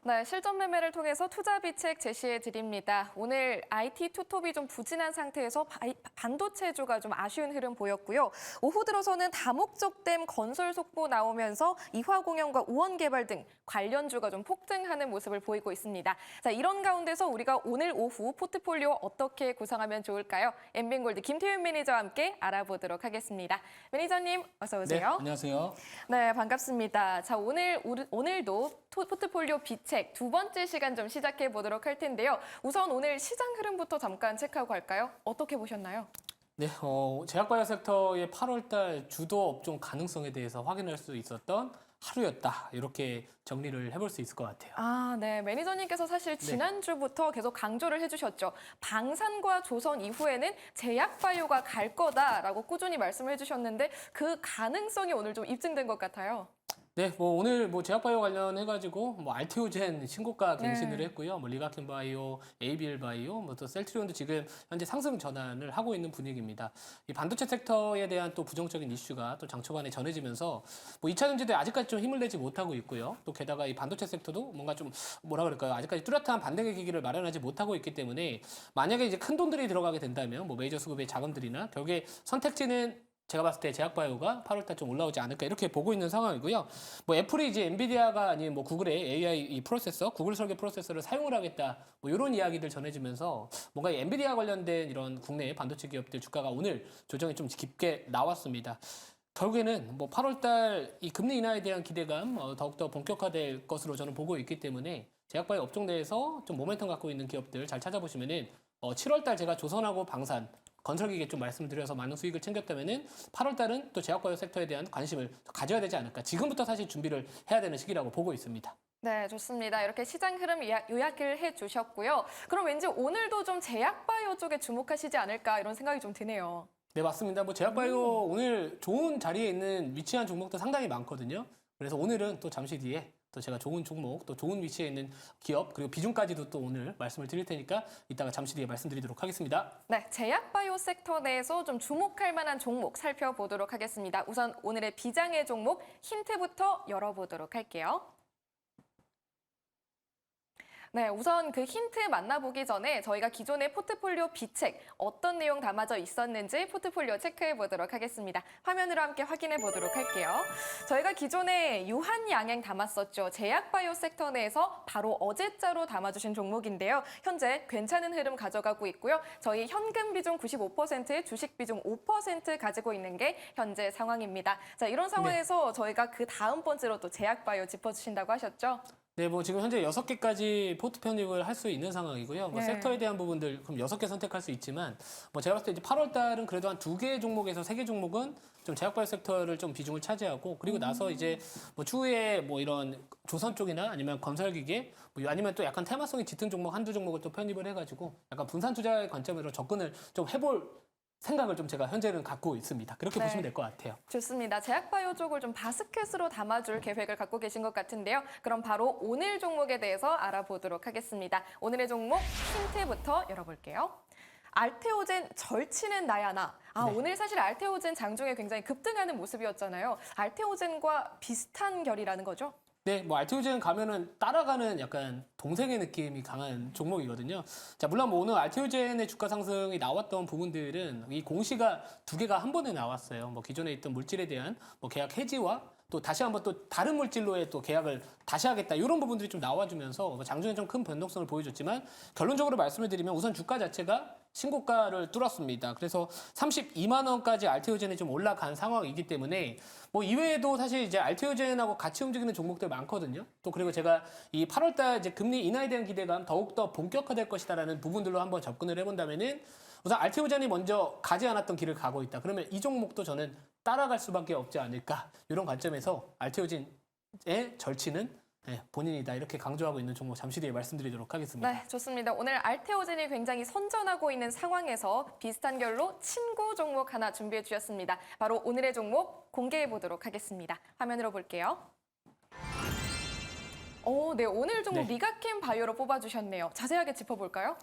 네, 실전 매매를 통해서 투자 비책 제시해 드립니다. 오늘 IT 투톱이 좀 부진한 상태에서 반도체주가 좀 아쉬운 흐름 보였고요. 오후 들어서는 다목적댐 건설 속보 나오면서 이화공영과 우원개발 등 관련주가 좀 폭등하는 모습을 보이고 있습니다. 자, 이런 가운데서 우리가 오늘 오후 포트폴리오 어떻게 구성하면 좋을까요? 엠빈골드 김태윤 매니저와 함께 알아보도록 하겠습니다. 매니저님, 어서 오세요. 네, 안녕하세요. 네, 반갑습니다. 자, 오늘도 포트폴리오 비책 두 번째 시간 좀 시작해 보도록 할 텐데요. 우선 오늘 시장 흐름부터 잠깐 체크하고 갈까요? 어떻게 보셨나요? 네, 제약바이오 섹터의 8월달 주도 업종 가능성에 대해서 확인할 수 있었던 하루였다. 이렇게 정리를 해볼 수 있을 것 같아요. 아, 네. 매니저님께서 사실 지난주부터 계속 강조를 해주셨죠. 방산과 조선 이후에는 제약바이오가 갈 거다라고 꾸준히 말씀을 해주셨는데 그 가능성이 오늘 좀 입증된 것 같아요. 네, 오늘 제약바이오 관련해가지고 알테오젠 신고가 갱신을 했고요. 리가켄바이오, ABL바이오, 또 셀트리온도 지금 현재 상승 전환을 하고 있는 분위기입니다. 이 반도체 섹터에 대한 또 부정적인 이슈가 또 장 초반에 전해지면서 2차 전지도 아직까지 좀 힘을 내지 못하고 있고요. 또 게다가 이 반도체 섹터도 뭔가 좀 뭐라 그럴까요? 아직까지 뚜렷한 반등의 기기를 마련하지 못하고 있기 때문에 만약에 이제 큰 돈들이 들어가게 된다면 메이저 수급의 자금들이나 결국에 선택지는 제가 봤을 때 제약바이오가 8월달 좀 올라오지 않을까 이렇게 보고 있는 상황이고요. 애플이 이제 엔비디아가 아닌 구글의 AI 이 프로세서, 구글 설계 프로세서를 사용을 하겠다. 이런 이야기들 전해지면서 뭔가 엔비디아 관련된 이런 국내 반도체 기업들 주가가 오늘 조정이 좀 깊게 나왔습니다. 결국에는 8월달 이 금리 인하에 대한 기대감 더욱더 본격화될 것으로 저는 보고 있기 때문에 제약바이오 업종 내에서 좀 모멘텀 갖고 있는 기업들 잘 찾아보시면은 7월달 제가 조선하고 방산 건설기계 좀 말씀드려서 많은 수익을 챙겼다면은 8월달은 또 제약바이오 섹터에 대한 관심을 가져야 되지 않을까. 지금부터 사실 준비를 해야 되는 시기라고 보고 있습니다. 네, 좋습니다. 이렇게 시장 흐름 요약을 해주셨고요. 그럼 왠지 오늘도 좀 제약바이오 쪽에 주목하시지 않을까 이런 생각이 좀 드네요. 네, 맞습니다. 제약바이오 오늘 좋은 자리에 있는 위치한 종목도 상당히 많거든요. 그래서 오늘은 또 잠시 뒤에 또 제가 좋은 종목, 또 좋은 위치에 있는 기업, 그리고 비중까지도 또 오늘 말씀을 드릴 테니까 이따가 잠시 뒤에 말씀드리도록 하겠습니다. 네, 제약바이오 섹터 내에서 좀 주목할 만한 종목 살펴보도록 하겠습니다. 우선 오늘의 비장의 종목 힌트부터 열어보도록 할게요. 네, 우선 그 힌트 만나보기 전에 저희가 기존의 포트폴리오 비책 어떤 내용 담아져 있었는지 포트폴리오 체크해 보도록 하겠습니다. 화면으로 함께 확인해 보도록 할게요. 저희가 기존에 유한양행 담았었죠. 제약바이오 섹터 내에서 바로 어제자로 담아주신 종목인데요. 현재 괜찮은 흐름 가져가고 있고요. 저희 현금 비중 95%, 주식 비중 5% 가지고 있는 게 현재 상황입니다. 자, 이런 상황에서 저희가 그 다음 번째로 또 제약바이오 짚어주신다고 하셨죠? 네, 지금 현재 6개까지 포트 편입을 할 수 있는 상황이고요. 네. 섹터에 대한 부분들 그럼 6개 선택할 수 있지만 제가 봤을 때 이제 8월 달은 그래도 한 2개 종목에서 3개 종목은 좀 제약바이오 섹터를 좀 비중을 차지하고 그리고 나서 이제 추후에 이런 조선 쪽이나 아니면 건설기계 아니면 또 약간 테마성이 짙은 종목 한두 종목을 또 편입을 해가지고 약간 분산 투자의 관점으로 접근을 좀 해볼 생각을 좀 제가 현재는 갖고 있습니다. 그렇게 보시면 될 것 같아요. 좋습니다. 제약바이오 쪽을 좀 바스켓으로 담아줄 계획을 갖고 계신 것 같은데요. 그럼 바로 오늘 종목에 대해서 알아보도록 하겠습니다. 오늘의 종목 힌트부터 열어볼게요. 알테오젠 절치는 나야나. 네. 오늘 사실 알테오젠 장중에 굉장히 급등하는 모습이었잖아요. 알테오젠과 비슷한 결이라는 거죠? 네, 알테오젠 가면은 따라가는 약간 동생의 느낌이 강한 종목이거든요. 자, 물론 오늘 알테오젠의 주가 상승이 나왔던 부분들은 이 공시가 2개가 한 번에 나왔어요. 기존에 있던 물질에 대한 계약 해지와 또 다시 한번 또 다른 물질로의 또 계약을 다시 하겠다 이런 부분들이 좀 나와주면서 장중에 좀 큰 변동성을 보여줬지만 결론적으로 말씀을 드리면 우선 주가 자체가 신고가를 뚫었습니다. 그래서 32만 원까지 알테오젠이 좀 올라간 상황이기 때문에 이외에도 사실 이제 알테오젠하고 같이 움직이는 종목들 많거든요. 또 그리고 제가 이 8월달 이제 금리 인하에 대한 기대감 더욱더 본격화될 것이다라는 부분들로 한번 접근을 해본다면은 우선 알테오젠이 먼저 가지 않았던 길을 가고 있다. 그러면 이 종목도 저는 따라갈 수밖에 없지 않을까 이런 관점에서 알테오젠의 절치는 본인이다 이렇게 강조하고 있는 종목 잠시 뒤에 말씀드리도록 하겠습니다. 네, 좋습니다. 오늘 알테오젠이 굉장히 선전하고 있는 상황에서 비슷한 결로 친구 종목 하나 준비해 주셨습니다. 바로 오늘의 종목 공개해 보도록 하겠습니다. 화면으로 볼게요. 네, 오늘 종목 리가켄 바이오로 뽑아주셨네요. 자세하게 짚어볼까요?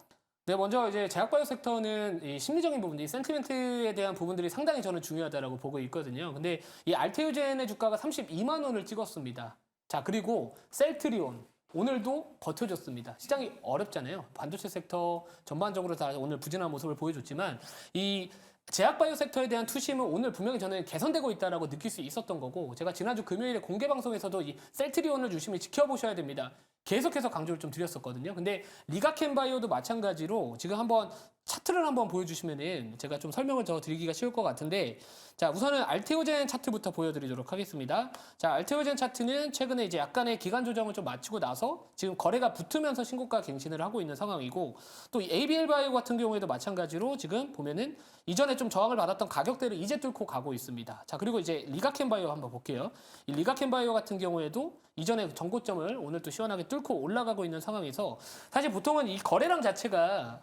네, 먼저 이제 제약바이오 섹터는 이 심리적인 부분, 이 센티멘트에 대한 부분들이 상당히 저는 중요하다고 보고 있거든요. 근데 이 알테오젠의 주가가 32만 원을 찍었습니다. 자, 그리고 셀트리온, 오늘도 버텨줬습니다. 시장이 어렵잖아요. 반도체 섹터 전반적으로 다 오늘 부진한 모습을 보여줬지만 이 제약바이오 섹터에 대한 투심은 오늘 분명히 저는 개선되고 있다라고 느낄 수 있었던 거고, 제가 지난주 금요일에 공개 방송에서도 이 셀트리온을 유심히 지켜보셔야 됩니다. 계속해서 강조를 좀 드렸었거든요. 근데 리가켄바이오도 마찬가지로 지금 한번 차트를 한번 보여주시면은 제가 좀 설명을 더 드리기가 쉬울 것 같은데, 자, 우선은 알테오젠 차트부터 보여드리도록 하겠습니다. 자, 알테오젠 차트는 최근에 이제 약간의 기간 조정을 좀 마치고 나서 지금 거래가 붙으면서 신고가 갱신을 하고 있는 상황이고, 또 이 ABL 바이오 같은 경우에도 마찬가지로 지금 보면은 이전에 좀 저항을 받았던 가격대를 이제 뚫고 가고 있습니다. 자, 그리고 이제 리가켄 바이오 한번 볼게요. 이 리가켄 바이오 같은 경우에도 이전에 전고점을 오늘 또 시원하게 뚫고 올라가고 있는 상황에서, 사실 보통은 이 거래량 자체가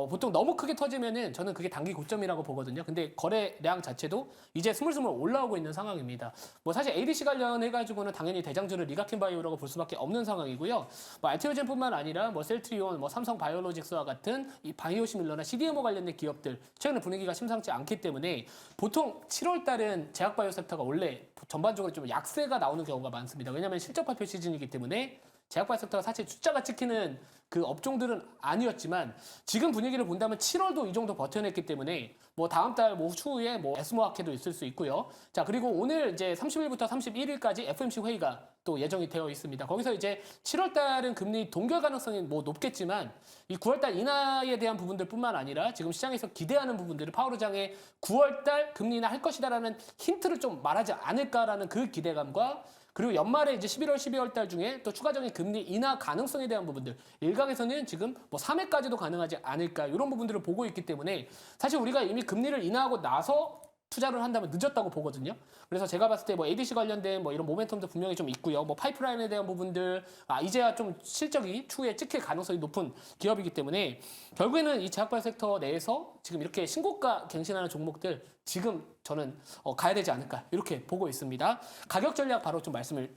보통 너무 크게 터지면은 저는 그게 단기 고점이라고 보거든요. 근데 거래량 자체도 이제 스물스물 올라오고 있는 상황입니다. 뭐 사실 ADC 관련해가지고는 당연히 대장주를 리가켄바이오라고 볼 수밖에 없는 상황이고요. 뭐 알테오젠뿐만 아니라 뭐 셀트리온, 뭐 삼성 바이오로직스와 같은 이 바이오시밀러나 CDMO 관련된 기업들 최근에 분위기가 심상치 않기 때문에 보통 7월 달은 제약바이오 섹터가 원래 전반적으로 좀 약세가 나오는 경우가 많습니다. 왜냐하면 실적 발표 시즌이기 때문에 제약바이오 섹터가 사실 숫자가 찍히는 그 업종들은 아니었지만, 지금 분위기를 본다면 7월도 이 정도 버텨냈기 때문에 뭐 다음 달 뭐 추후에 뭐 에스모아케도 있을 수 있고요. 자, 그리고 오늘 이제 30일부터 31일까지 FOMC 회의가 또 예정이 되어 있습니다. 거기서 이제 7월 달은 금리 동결 가능성이 뭐 높겠지만, 이 9월 달 인하에 대한 부분들뿐만 아니라 지금 시장에서 기대하는 부분들을 파월 의장의 9월 달 금리 인하 할 것이다라는 힌트를 좀 말하지 않을까라는 그 기대감과, 그리고 연말에 이제 11월, 12월 달 중에 또 추가적인 금리 인하 가능성에 대한 부분들, 일각에서는 지금 뭐 3회까지도 가능하지 않을까, 이런 부분들을 보고 있기 때문에 사실 우리가 이미 금리를 인하하고 나서 투자를 한다면 늦었다고 보거든요. 그래서 제가 봤을 때 뭐 ADC 관련된 뭐 이런 모멘텀도 분명히 좀 있고요. 뭐 파이프라인에 대한 부분들, 이제야 좀 실적이 추후에 찍힐 가능성이 높은 기업이기 때문에 결국에는 이 제약바이오 섹터 내에서 지금 이렇게 신고가 갱신하는 종목들 지금 저는 가야 되지 않을까 이렇게 보고 있습니다. 가격 전략 바로 좀 말씀을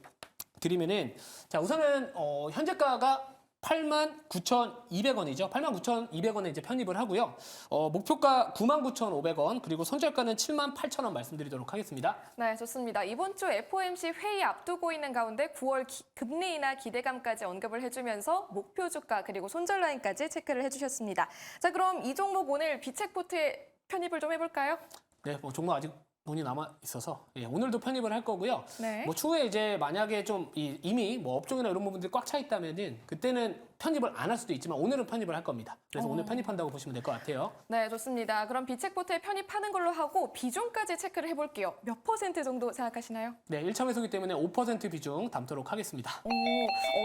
드리면은, 자, 우선은 현재가가 89,200원이죠. 89,200원에 이제 편입을 하고요. 목표가 99,500원, 그리고 손절가는 78,000원 말씀드리도록 하겠습니다. 네, 좋습니다. 이번 주 FOMC 회의 앞두고 있는 가운데 9월 금리 인하 기대감까지 언급을 해주면서 목표 주가 그리고 손절 라인까지 체크를 해주셨습니다. 자, 그럼 이 종목 오늘 비책포트에 편입을 좀 해볼까요? 네, 뭐 종목 아직 돈이 남아 있어서 오늘도 편입을 할 거고요. 네. 뭐 추후에 이제 만약에 좀 이미 뭐 업종이나 이런 부분들이 꽉 차 있다면은 그때는 편입을 안 할 수도 있지만 오늘은 편입을 할 겁니다. 그래서 오늘 편입한다고 보시면 될 것 같아요. 네, 좋습니다. 그럼 비책포트에 편입하는 걸로 하고 비중까지 체크를 해볼게요. 몇 퍼센트 정도 생각하시나요? 네, 1차 매수기 때문에 5% 비중 담도록 하겠습니다.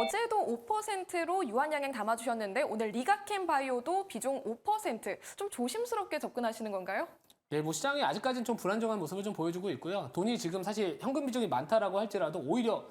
어제도 5%로 유한양행 담아주셨는데 오늘 리가켄 바이오도 비중 5%. 좀 조심스럽게 접근하시는 건가요? 네, 뭐 시장이 아직까지는 좀 불안정한 모습을 좀 보여주고 있고요. 돈이 지금 사실 현금 비중이 많다라고 할지라도 오히려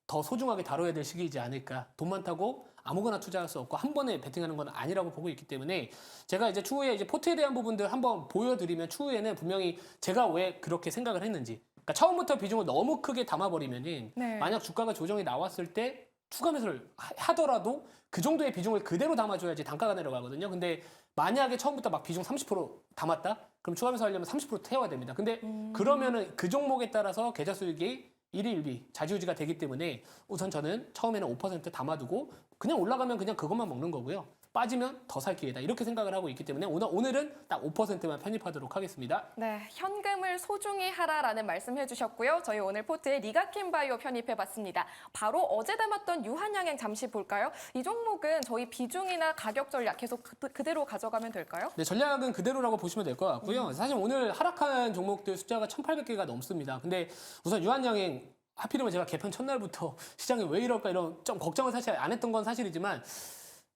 더 소중하게 다뤄야 될 시기이지 않을까. 돈 많다고 아무거나 투자할 수 없고 한 번에 베팅하는 건 아니라고 보고 있기 때문에, 제가 이제 추후에 이제 포트에 대한 부분들 한번 보여드리면 추후에는 분명히 제가 왜 그렇게 생각을 했는지, 그러니까 처음부터 비중을 너무 크게 담아버리면은 네. 만약 주가가 조정이 나왔을 때 추가 매수를 하더라도 그 정도의 비중을 그대로 담아줘야지 단가가 내려가거든요. 근데 만약에 처음부터 막 비중 30% 담았다? 그럼 추가 매수하려면 30% 태워야 됩니다. 근데 그러면은 그 종목에 따라서 계좌 수익이 1위 1비 좌지우지가 되기 때문에 우선 저는 처음에는 5% 담아두고 그냥 올라가면 그냥 그것만 먹는 거고요. 빠지면 더 살 기회다. 이렇게 생각을 하고 있기 때문에 오늘은 딱 5%만 편입하도록 하겠습니다. 네, 현금을 소중히 하라라는 말씀 해주셨고요. 저희 오늘 포트에 리가켄 바이오 편입해봤습니다. 바로 어제 담았던 유한양행 잠시 볼까요? 이 종목은 저희 비중이나 가격 전략 계속 그대로 가져가면 될까요? 네, 전략은 그대로라고 보시면 될 것 같고요. 사실 오늘 하락한 종목들 숫자가 1,800개가 넘습니다. 근데 우선 유한양행 하필이면 제가 개편 첫날부터 시장이 왜 이럴까 이런 좀 걱정을 사실 안 했던 건 사실이지만,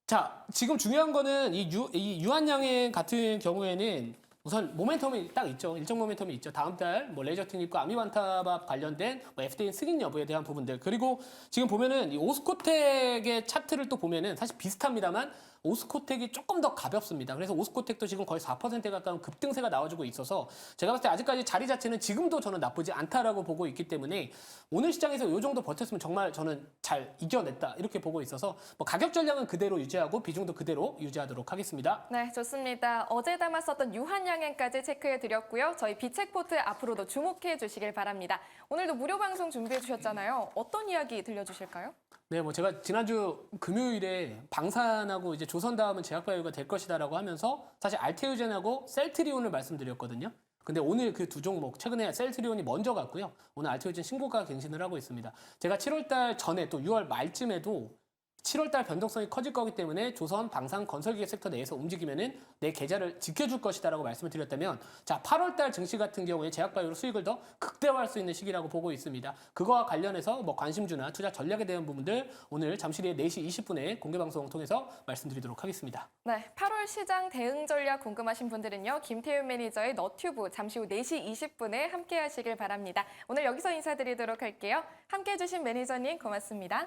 자, 지금 중요한 거는 이 유한양행 같은 경우에는 우선 모멘텀이 딱 있죠. 일정 모멘텀이 있죠. 다음 달 뭐 레이저 특립과 아미반타밥 관련된 뭐 FDA 승인 여부에 대한 부분들, 그리고 지금 보면은 이 오스코텍의 차트를 또 보면은 사실 비슷합니다만 오스코텍이 조금 더 가볍습니다. 그래서 오스코텍도 지금 거의 4%에 가까운 급등세가 나와주고 있어서 제가 봤을 때 아직까지 자리 자체는 지금도 저는 나쁘지 않다라고 보고 있기 때문에 오늘 시장에서 이 정도 버텼으면 정말 저는 잘 이겨냈다 이렇게 보고 있어서 뭐 가격 전략은 그대로 유지하고 비중도 그대로 유지하도록 하겠습니다. 네, 좋습니다. 어제 담았었던 유한양행까지 체크해드렸고요. 저희 비책포트 앞으로도 주목해 주시길 바랍니다. 오늘도 무료 방송 준비해 주셨잖아요. 어떤 이야기 들려주실까요? 네, 뭐 제가 지난주 금요일에 방산하고 이제 조선 다음은 제약바이오가 될 것이다라고 하면서 사실 알테오젠하고 셀트리온을 말씀드렸거든요. 근데 오늘 그 두 종목 최근에 셀트리온이 먼저 갔고요. 오늘 알테오젠 신고가 갱신을 하고 있습니다. 제가 7월달 전에 또 6월 말쯤에도 7월달 변동성이 커질 거기 때문에 조선, 방산, 건설기계 섹터 내에서 움직이면은 내 계좌를 지켜줄 것이다라고 말씀을 드렸다면, 자 8월달 증시 같은 경우에 제약바이오로 수익을 더 극대화할 수 있는 시기라고 보고 있습니다. 그거와 관련해서 뭐 관심주나 투자 전략에 대한 부분들 오늘 잠시 뒤에 4시 20분에 공개 방송 통해서 말씀드리도록 하겠습니다. 네, 8월 시장 대응 전략 궁금하신 분들은요. 김태윤 매니저의 너튜브 잠시 후 4시 20분에 함께 하시길 바랍니다. 오늘 여기서 인사드리도록 할게요. 함께 해주신 매니저님 고맙습니다.